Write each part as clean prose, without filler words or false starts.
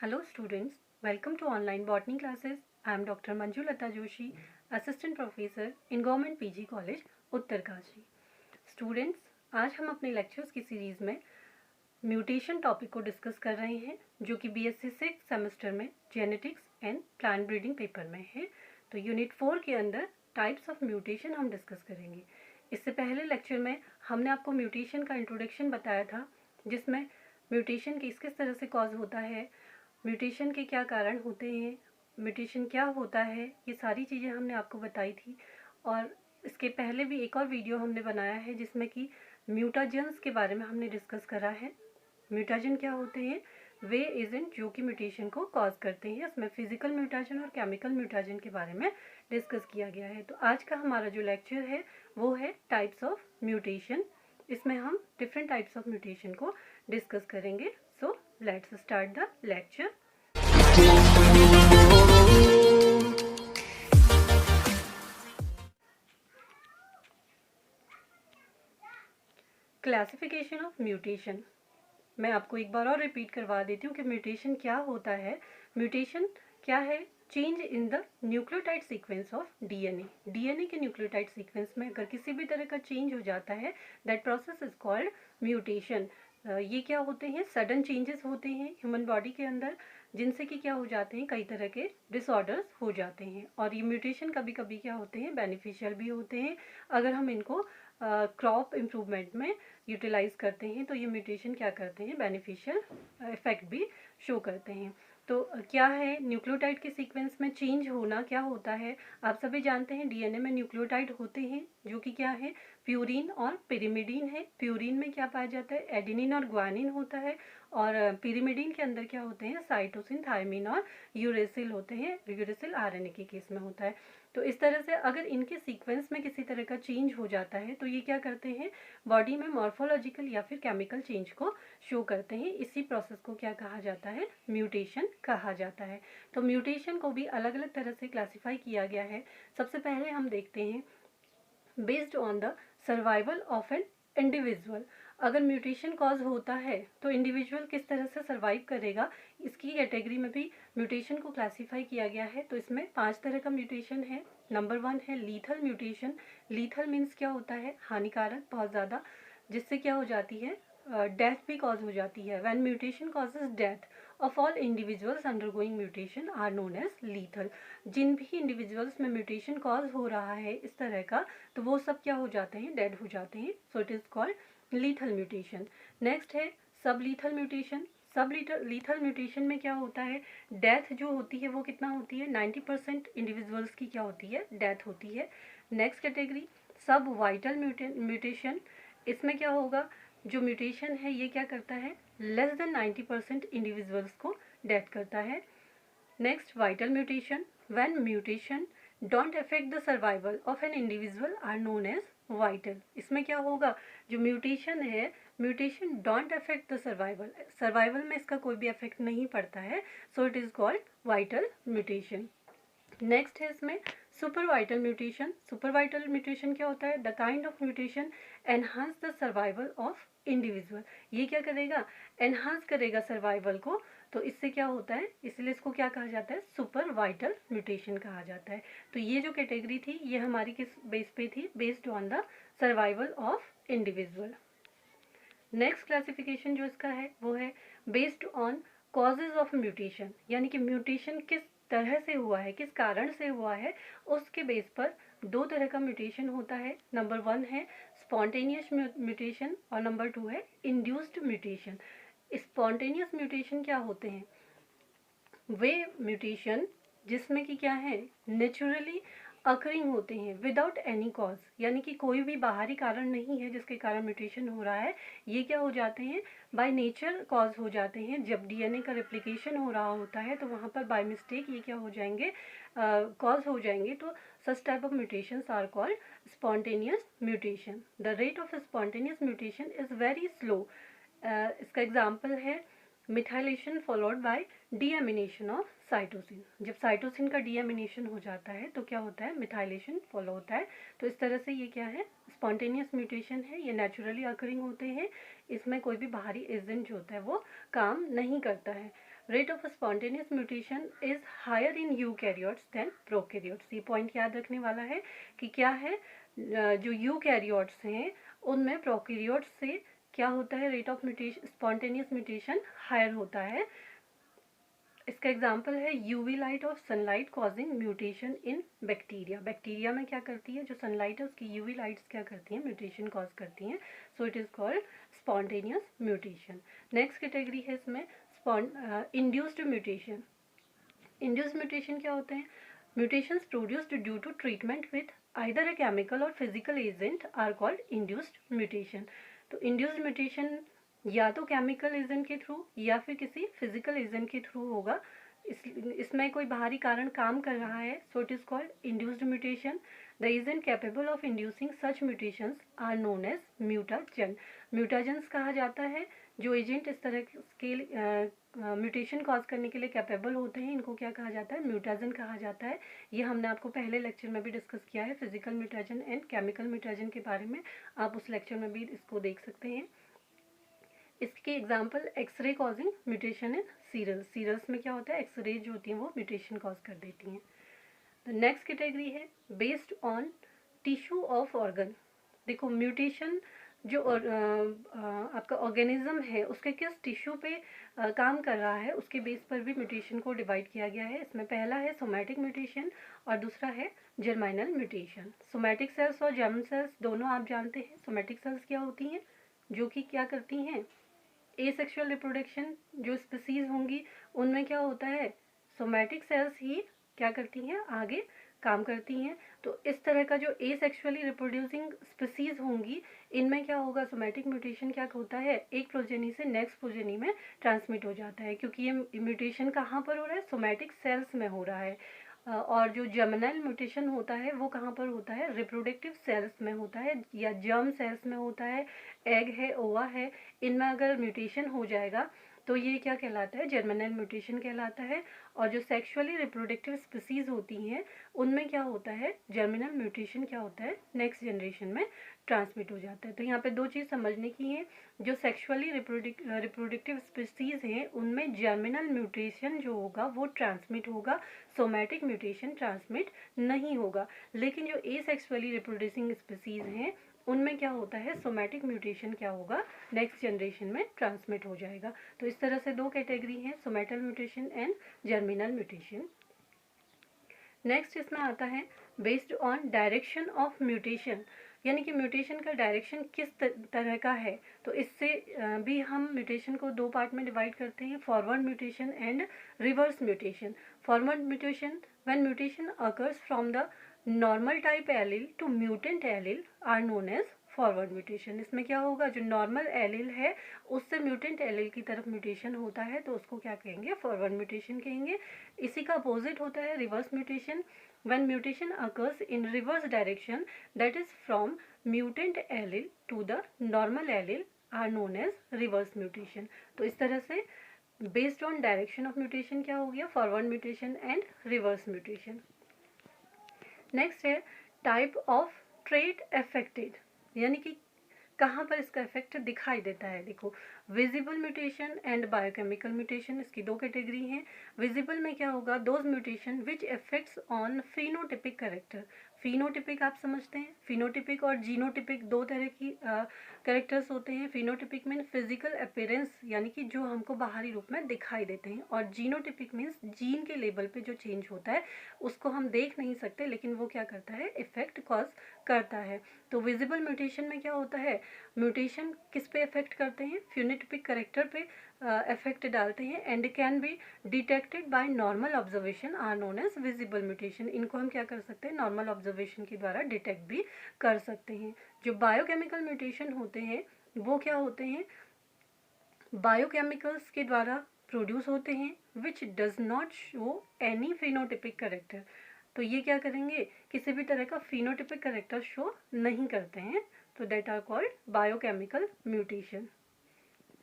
Hello students, welcome to online botany classes. I am Dr. Manjulata Joshi, Assistant Professor in Government PG College, Uttarkashi. Students, आज हम अपने lectures की series में mutation topic को discuss कर रहे हैं, जो कि BSc 6 सेमेस्टर में genetics and plant breeding paper में है। तो यूनिट 4 के अंदर टाइप्स ऑफ म्यूटेशन हम डिस्कस करेंगे। इससे पहले लेक्चर में हमने आपको म्यूटेशन का इंट्रोडक्शन बताया था, जिसमें म्यूटेशन किस किस तरह से कॉज होता है, म्यूटेशन के क्या कारण होते हैं, म्यूटेशन क्या होता है, ये सारी चीज़ें हमने आपको बताई थी। और इसके पहले भी एक और वीडियो हमने बनाया है जिसमें कि म्यूटाजेंस के बारे में हमने डिस्कस करा है। म्यूटाजन क्या होते हैं? वे एजेंट जो कि म्यूटेशन को कॉज करते हैं। उसमें फिजिकल म्यूटाजन और केमिकल म्यूटाजन के बारे में डिस्कस किया गया है। तो आज का हमारा जो लेक्चर है वो है टाइप्स ऑफ म्यूटेशन। इसमें हम डिफरेंट टाइप्स ऑफ म्यूटेशन को डिस्कस करेंगे। So let's start the lecture. Classification of mutation. मैं आपको एक बार और रिपीट करवा देती हूँ कि म्यूटेशन क्या होता है। म्यूटेशन क्या है? Change in the nucleotide sequence of DNA. DNA के न्यूक्लियोटाइड सीक्वेंस में अगर किसी भी तरह का चेंज हो जाता है, that process is called mutation. ये क्या होते हैं? सडन चेंजेस होते हैं ह्यूमन बॉडी के अंदर, जिनसे कि क्या हो जाते हैं, कई तरह के डिसऑर्डर्स हो जाते हैं। और ये म्यूटेशन कभी कभी क्या होते हैं, बेनिफिशियल भी होते हैं। अगर हम इनको क्रॉप इम्प्रूवमेंट में यूटिलाइज करते हैं तो ये म्यूटेशन क्या करते हैं, बेनिफिशियल इफेक्ट भी शो करते हैं। तो क्या है न्यूक्लियोटाइड के सीक्वेंस में चेंज होना? क्या होता है? आप सभी जानते हैं डीएनए में न्यूक्लियोटाइड होते हैं जो कि क्या है, प्यूरिन और पिरिमिडीन है। प्यूरिन में क्या पाया जाता है, एडेनिन और ग्वानिन होता है। और पिरिमिडीन के अंदर क्या होते हैं, साइटोसिन, थायमिन और यूरेसिल होते हैं। यूरेसिल आरएनए के केस में होता है। तो इस तरह से अगर इनके सीक्वेंस में किसी तरह का चेंज हो जाता है तो ये क्या करते हैं, बॉडी में मॉर्फोलॉजिकल या फिर केमिकल चेंज को शो करते हैं। इसी प्रोसेस को क्या कहा जाता है, म्यूटेशन कहा जाता है। तो म्यूटेशन को भी अलग अलग तरह से क्लासिफाई किया गया है। सबसे पहले हम देखते हैं based on the survival of an individual. अगर म्यूटेशन कॉज होता है तो इंडिविजुअल किस तरह से सर्वाइव करेगा, इसकी कैटेगरी में भी म्यूटेशन को क्लासीफाई किया गया है। तो इसमें 5 तरह का म्यूटेशन है। नंबर 1 है लीथल म्यूटेशन। लीथल मीन्स क्या होता है, हानिकारक बहुत ज़्यादा, जिससे क्या हो जाती है, डेथ भी कॉज हो जाती है। When mutation causes death of all individuals undergoing mutation are known as lethal. जिन भी इंडिविजुअल्स में म्यूटेशन कॉज हो रहा है इस तरह का, तो वो सब क्या हो जाते हैं, डेड हो जाते हैं। So it is called lethal mutation. Next है सब लीथल म्यूटेशन। सब लीथल म्यूटेशन में क्या होता है, डेथ जो होती है वो कितना होती है, 90% इंडिविजुअल्स की क्या होती है, डेथ होती है। नेक्स्ट कैटेगरी सब वाइटल म्यूटेशन। इसमें क्या होगा, जो म्यूटेशन है ये क्या करता है, लेस देन 90% इंडिविजुअल्स को डेथ करता है। Next vital mutation, when mutation don't affect the survival of an individual are known as vital. इसमें क्या होगा, जो म्यूटेशन है, mutation don't affect the survival, survival में इसका कोई भी अफेक्ट नहीं पड़ता है। So it is called vital mutation. Next है इसमें super vital mutation. Super vital mutation क्या होता है, the kind of mutation enhance the survival of individual. ये क्या करेगा, एनहांस करेगा सर्वाइवल को। तो इससे क्या होता है, इसलिए इसको क्या कहा जाता है, सुपर वाइटल म्यूटेशन कहा जाता है। तो ये जो कैटेगरी थी ये हमारी किस बेस पे थी, based on the survival of individual. Next classification जो इसका है वो है based on causes of mutation, यानी कि म्यूटेशन किस तरह से हुआ है, किस कारण से हुआ है, उसके बेस पर 2 तरह का म्यूटेशन होता है। नंबर 1 है स्पॉन्टेनियस म्यूटेशन और नंबर 2 है इंड्यूस्ड म्यूटेशन। स्पॉन्टेनियस म्यूटेशन क्या होते हैं, वे म्यूटेशन जिसमें कि क्या है, नेचुरली अकरिंग होते हैं विदाउट एनी कॉज, यानी कि कोई भी बाहरी कारण नहीं है जिसके कारण म्यूटेशन हो रहा है। ये क्या हो जाते हैं, बाय नेचर कॉज हो जाते हैं। जब डीएनए का रेप्लिकेशन हो रहा होता है तो वहाँ पर बाय मिस्टेक ये क्या हो जाएंगे, कॉज हो जाएंगे। तो such type of mutations are called spontaneous mutation. The rate of spontaneous mutation is very slow. इसका एग्जाम्पल है methylation followed by deamination of cytosine. जब साइटोसिन का डीएमिनेशन हो जाता है तो क्या होता है, मिथाइलेशन फॉलो होता है। तो इस तरह से ये क्या है, स्पॉन्टेनियस म्यूटेशन है, ये नेचुरली अकरिंग होते हैं। इसमें कोई भी बाहरी एजेंट जो होता है वो काम नहीं करता है। Rate of spontaneous mutation is higher in eukaryotes than prokaryotes. ये पॉइंट याद रखने वाला है कि क्या है, जो यूकैरियोट्स हैं उनमें प्रोकैरियोट्स से क्या होता है, rate of mutation spontaneous mutation higher होता है। इसका एग्जाम्पल है UV light of sunlight causing mutation in bacteria. Bacteria में क्या करती है, जो सनलाइट है उसकी यूवी लाइट्स क्या करती हैं, म्यूटेशन कॉज करती हैं। So it is called spontaneous mutation. Next category है इसमें इंड्यूस्ड म्यूटेशन। इंड्यूस्ड म्यूटेशन क्या होते हैं, mutations produced due to treatment with either a chemical और physical agent are called induced mutation. तो इंड्यूस्ड म्यूटेशन या तो केमिकल एजेंट के थ्रू या फिर किसी फिजिकल एजेंट के थ्रू होगा। इसमें कोई बाहरी कारण काम कर रहा है, so it is called induced mutation. The agent capable of inducing such mutations are known as mutagen. Mutagens कहा जाता है जो एजेंट इस तरह के म्यूटेशन कॉज करने के लिए कैपेबल होते हैं, इनको क्या कहा जाता है, म्यूटाजन कहा जाता है। ये हमने आपको पहले लेक्चर में भी डिस्कस किया है, physical mutagen and chemical mutagen के बारे में। आप उस लेक्चर में भी इसको देख सकते हैं। इसके example X-ray causing mutation in cereals. Cereals में क्या होता है, एक्सरे जो होती हैं वो म्यूटेशन कॉज कर देती हैं। द नेक्स्ट कैटेगरी है based on tissue of organ. देखो म्यूटेशन जो आपका ऑर्गेनिज्म है उसके किस टिश्यू पे काम कर रहा है उसके बेस पर भी म्यूटेशन को डिवाइड किया गया है। इसमें पहला है सोमैटिक म्यूटेशन और दूसरा है जर्मिनल म्यूटेशन। सोमैटिक सेल्स और जर्म सेल्स दोनों आप जानते हैं। सोमैटिक सेल्स क्या होती हैं, जो कि क्या करती हैं, एसेक्सुअल रिप्रोडक्शन। जो स्पीसीज होंगी उनमें क्या होता है, सोमैटिक सेल्स ही क्या करती हैं, आगे काम करती हैं। तो इस तरह का जो एसेक्सुअली रिप्रोड्यूसिंग स्पीसीज होंगी इनमें क्या होगा, सोमैटिक म्यूटेशन क्या होता है, एक प्रोजेनी से नेक्स्ट प्रोजेनी में ट्रांसमिट हो जाता है। क्योंकि ये म्यूटेशन कहाँ पर हो रहा है, सोमैटिक सेल्स में हो रहा है। और जो जर्मिनल म्यूटेशन होता है वो कहाँ पर होता है, रिप्रोडक्टिव सेल्स में होता है या जर्म सेल्स में होता है। एग है, ओवा है, इनमें अगर म्यूटेशन हो जाएगा तो ये क्या कहलाता है, जर्मिनल म्यूटेशन कहलाता है। और जो सेक्सुअली रिप्रोडक्टिव स्पीसीज होती हैं उनमें क्या होता है, जर्मिनल म्यूटेशन क्या होता है, नेक्स्ट जनरेशन में ट्रांसमिट हो जाता है। तो यहाँ पे दो चीज़ समझने की है, जो सेक्सुअली रिप्रोडक्टिव स्पीसीज हैं उनमें जर्मिनल म्यूटेशन जो होगा वो ट्रांसमिट होगा, सोमैटिक म्यूटेशन ट्रांसमिट नहीं होगा। लेकिन जो एसेक्सुअली रिप्रोड्यूसिंग स्पीसीज हैं उनमें क्या होता है, सोमैटिक म्यूटेशन क्या होगा, नेक्स्ट जनरेशन में ट्रांसमिट हो जाएगा। तो इस तरह से दो कैटेगरी हैं, somatic mutation and germinal mutation. Next इसमें आता है based on direction of mutation, यानी कि म्यूटेशन का डायरेक्शन किस तरह का है। तो इससे भी हम म्यूटेशन को दो पार्ट में डिवाइड करते हैं, forward mutation and reverse mutation. Forward mutation when mutation occurs from the normal type allele to mutant allele are known as forward mutation. इसमें क्या होगा, जो नॉर्मल एलील है उससे म्यूटेंट एलील की तरफ म्यूटेशन होता है तो उसको क्या कहेंगे, फॉरवर्ड म्यूटेशन कहेंगे। इसी का अपोजिट होता है reverse mutation, when mutation occurs in reverse direction, that is from mutant allele to the normal allele are known as reverse mutation। तो इस तरह से based on direction of mutation क्या हो गया, forward mutation and reverse mutation। Next है type of trait affected, यानी कि कहाँ पर इसका इफेक्ट दिखाई देता है। देखो visible mutation and biochemical mutation, इसकी दो कैटेगरी हैं। विजिबल में क्या होगा, those mutation which effects on phenotypic character. Phenotypic आप समझते हैं, फिनोटिपिक और जीनोटिपिक दो तरह की कैरेक्टर्स होते हैं। फिनोटिपिक मीन फिजिकल अपीयरेंस, यानी कि जो हमको बाहरी रूप में दिखाई देते हैं, और जीनोटिपिक मीन्स जीन के लेवल पे जो चेंज होता है उसको हम देख नहीं सकते लेकिन वो क्या करता है, इफेक्ट कॉज करता है। तो विजिबल म्यूटेशन में क्या होता है, म्यूटेशन किस पे इफेक्ट करते हैं, फिनोटिपिक कैरेक्टर पे इफेक्ट डालते हैं and can be detected by normal observation are known as visible mutation. इनको हम क्या कर सकते हैं, नॉर्मल ऑब्जर्वेशन के द्वारा डिटेक्ट भी कर सकते हैं। जो बायोकेमिकल म्यूटेशन होते हैं वो क्या होते हैं, बायोकेमिकल्स के द्वारा प्रोड्यूस होते हैं which does not show any phenotypic character. तो ये क्या करेंगे, किसी भी तरह का फिनोटिपिक कैरेक्टर शो नहीं करते हैं, तो that are called biochemical mutation.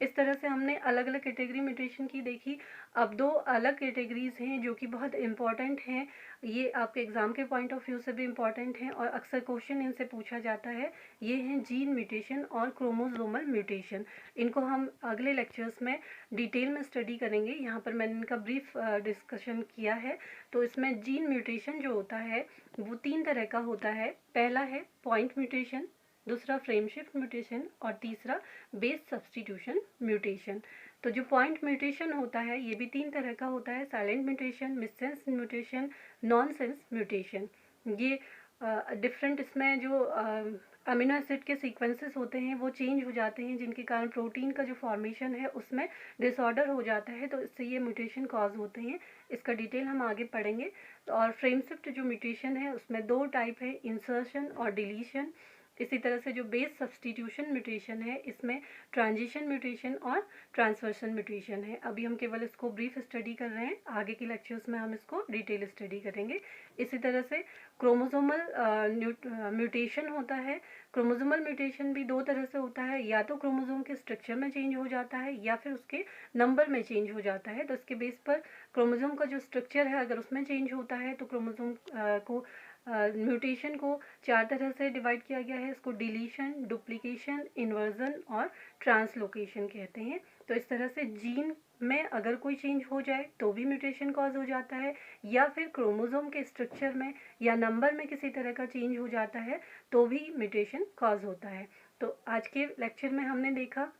इस तरह से हमने अलग अलग कैटेगरी म्यूटेशन की देखी। अब दो अलग कैटेगरीज हैं जो कि बहुत इंपॉर्टेंट हैं, ये आपके एग्ज़ाम के पॉइंट ऑफ व्यू से भी इम्पॉर्टेंट हैं और अक्सर क्वेश्चन इनसे पूछा जाता है। ये हैं जीन म्यूटेशन और क्रोमोसोमल म्यूटेशन। इनको हम अगले लेक्चर्स में डिटेल में स्टडी करेंगे। यहाँ पर मैंने इनका ब्रीफ डिस्कशन किया है। तो इसमें जीन म्यूटेशन जो होता है वो 3 तरह का होता है। पहला है पॉइंट म्यूटेशन, दूसरा फ्रेम शिफ्ट म्यूटेशन और तीसरा बेस सब्स्टिट्यूशन म्यूटेशन। तो जो पॉइंट म्यूटेशन होता है ये भी 3 तरह का होता है, silent mutation, missense mutation, nonsense mutation. ये डिफरेंट इसमें जो अमीनो एसिड के सीक्वेंसेस होते हैं वो चेंज हो जाते हैं, जिनके कारण प्रोटीन का जो फॉर्मेशन है उसमें डिसऑर्डर हो जाता है, तो इससे ये म्यूटेशन कॉज होते हैं। इसका डिटेल हम आगे पढ़ेंगे। और फ्रेम शिफ्ट जो म्यूटेशन है उसमें 2 टाइप है, इंसर्शन और डिलीशन। इसी तरह से जो बेस सब्स्टिट्यूशन म्यूटेशन है इसमें ट्रांजिशन म्यूटेशन और ट्रांसवर्सन म्यूटेशन है। अभी हम केवल इसको ब्रीफ स्टडी कर रहे हैं, आगे के लेक्चर्स में हम इसको डिटेल स्टडी करेंगे। इसी तरह से क्रोमोसोमल म्यूटेशन होता है। क्रोमोसोमल म्यूटेशन भी 2 तरह से होता है, या तो क्रोमोसोम के स्ट्रक्चर में चेंज हो जाता है या फिर उसके नंबर में चेंज हो जाता है। तो इसके बेस पर क्रोमोसोम का जो स्ट्रक्चर है अगर उसमें चेंज होता है तो क्रोमोसोम को म्यूटेशन को 4 तरह से डिवाइड किया गया है। इसको डिलीशन, डुप्लीकेशन, इन्वर्जन और ट्रांसलोकेशन कहते हैं। तो इस तरह से जीन में अगर कोई चेंज हो जाए तो भी म्यूटेशन कॉज हो जाता है, या फिर क्रोमोसोम के स्ट्रक्चर में या नंबर में किसी तरह का चेंज हो जाता है तो भी म्यूटेशन कॉज होता है। तो आज के लेक्चर में हमने देखा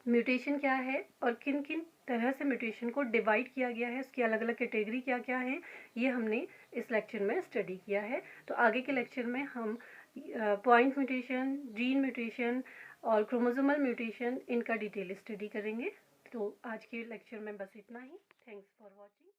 म्यूटेशन क्या है और किन किन तरह से म्यूटेशन को डिवाइड किया गया है, इसकी अलग अलग कैटेगरी क्या क्या है, ये हमने इस लेक्चर में स्टडी किया है। तो आगे के लेक्चर में हम पॉइंट म्यूटेशन, जीन म्यूटेशन और क्रोमोसोमल म्यूटेशन इनका डिटेल स्टडी करेंगे। तो आज के लेक्चर में बस इतना ही। Thanks for watching.